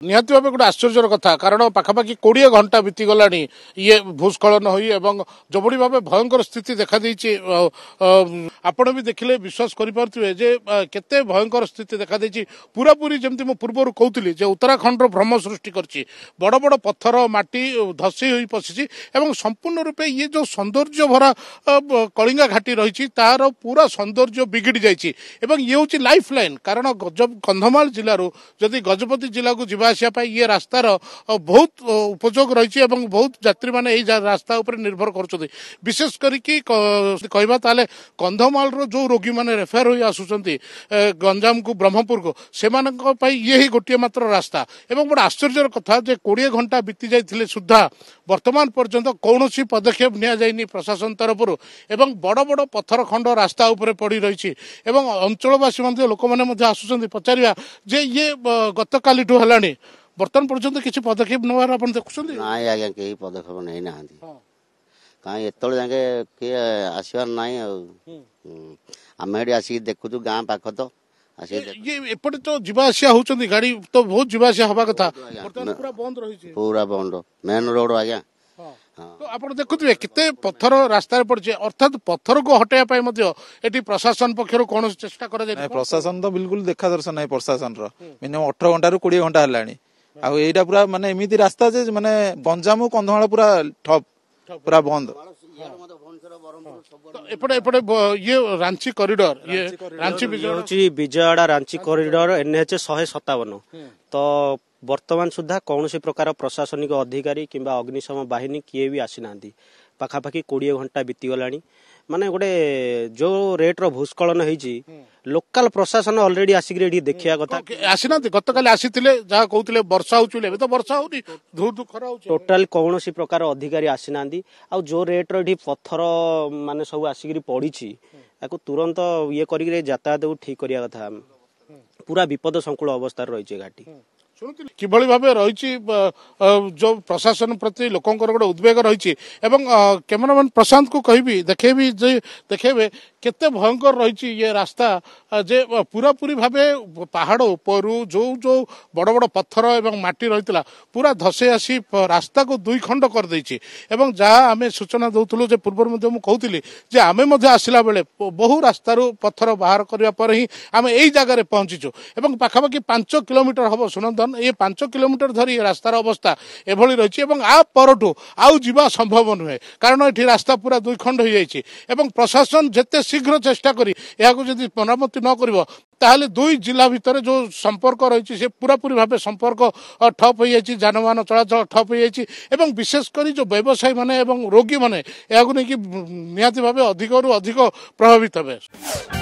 निहाती भाव गोटे आश्चर्यर कथा कारण पाखापाखि 20 घंटा बीतीगला ये भूस्खलन हो जोबड़ी भाव भयंकर स्थिति देखा आपण भी देखिले विश्वास करें जे केते भयंकर स्थिति देखा पूरा पूरी जमती मु पूर्व कहती उत्तराखंड भ्रम सृष्टि करछि बड़ बड़ पत्थर माटी धसी हो पशिछि एवं संपूर्ण रूपे ये जो सौंदर्य भरा कलिंगा घाटी रही तार पूरा सौंदर्य बिगिड़ी जाइए ये हूँ लाइफ लाइन कारण कंधमाल जिलूर जदि गजपति जिला को आसिया ये रास्तार बहुत उपयोग रही बहुत यात्री मैंने रास्ता उपर निर्भर कर विशेष करके कहवा ताले कंधमाल जो रोगी मैंने रेफर हो आसुंच गंजाम को ब्रह्मपुर को से ये ही गोटे मात्र रास्ता एवं बड़ा आश्चर्य कथा 20 घंटा बीती जाइए सुधा वर्तमान पर्यंत कौन पदक्षेप नि प्रशासन तरफ एवं बड़ बड़ पत्थर खंड रास्ता उपर पड़ी रही अंचलवासी लोक मैंने आसुंच पचारा जे ये गत काली है बर्तमान पर्यंत किसी पदक्षेप नवार आप देखुं ना आज्ञा कहीं पदक्षेप नहीं ना कहीं एत किए आसबार ना आम ये आसिक देखु गाँ पाख तो ये एपटे तो जीवासिया होती गाड़ी तो बहुत जीवासिया हवा कथा पूरा बंद रही पूरा बंद मेन रोड आज्ञा तो आप देखुए केते पत्थर रास्ता पड़े अर्थात पत्थर को हटाइबा ये प्रशासन पक्षर कौन चेष्टा कर प्रशासन तो बिल्कुल देखा दर्शन है प्रशासन मिनिमम 18 घंटा रू 20 घंटा है आईटा पूरा माने एमती रास्ता जे माने गंजाम कंधमाल पूरा ठप पूरा बंद एपटे एपटे ये रांची कॉरिडोर ये रांची विजयवाड़ा रांची कॉरिडोर NH 157 तो वर्तमान सुधा कौन प्रकार प्रशासनिक अधिकारी किंबा अग्निशम बाहिनी किए भी आसी ना पाखापाखि 20 घंटा बीतीगला माने गोटे जो रेट रो भूस्खलन होईची लोकल प्रशासन ऑलरेडी आसिक देखिया कथा आसीना गत काले आसीथिले जहा कहउथिले वर्षा होउचले तो वर्षा होनी धू धू खरा होउछ टोटल कौन प्रकार अधिकारी आसी ना आ जो रेट रो पत्थर माने सब आसिक पड़ीची याको तुरंत ये करी यातायात ठीक करिया कथा पूरा विपद संकुल अवस्था रही घाटी किभली भाव रही जो प्रशासन प्रति लोकंर गोटे उद्वेग रही कैमरामैन प्रशांत को कहबी देखेबी देखेबे केते भयंकर रही ये रास्ता जे पूरा पूरी भावे पहाड़ ऊपर जो जो बड़ बड़ पत्थर एवं माटी रही पूरा धसे आसी रास्ता को 2 खंड कर देछि एवं जहाँ आम सूचना दौलु जे पूर्व मुझे कहती जे आमे आसला बेले बहु रास्तार पत्थर बाहर करने पर ही आम यही जगार पहुंचीचु एवं पाखापाखि 5 किलोमीटर हम सुनंदन ये 5 किलोमीटर धरी रास्तार अवस्था एभली रही आ परठू आउ जीवा संभव नुहे कारण ये रास्ता पूरा 2 खंड हो जाइए एवं प्रशासन जिते शीघ्र चेष्टा करी यदि मरामती न कर ताहले 2 जिला भितर जो संपर्क रही से पूरा पूरी भाव संपर्क ठप हो जाए जानवाहन चलाचल ठप हो जाए विशेषकर जो व्यवसायी माने रोगी माने या निहाती भाव अधिक प्रभावित हे।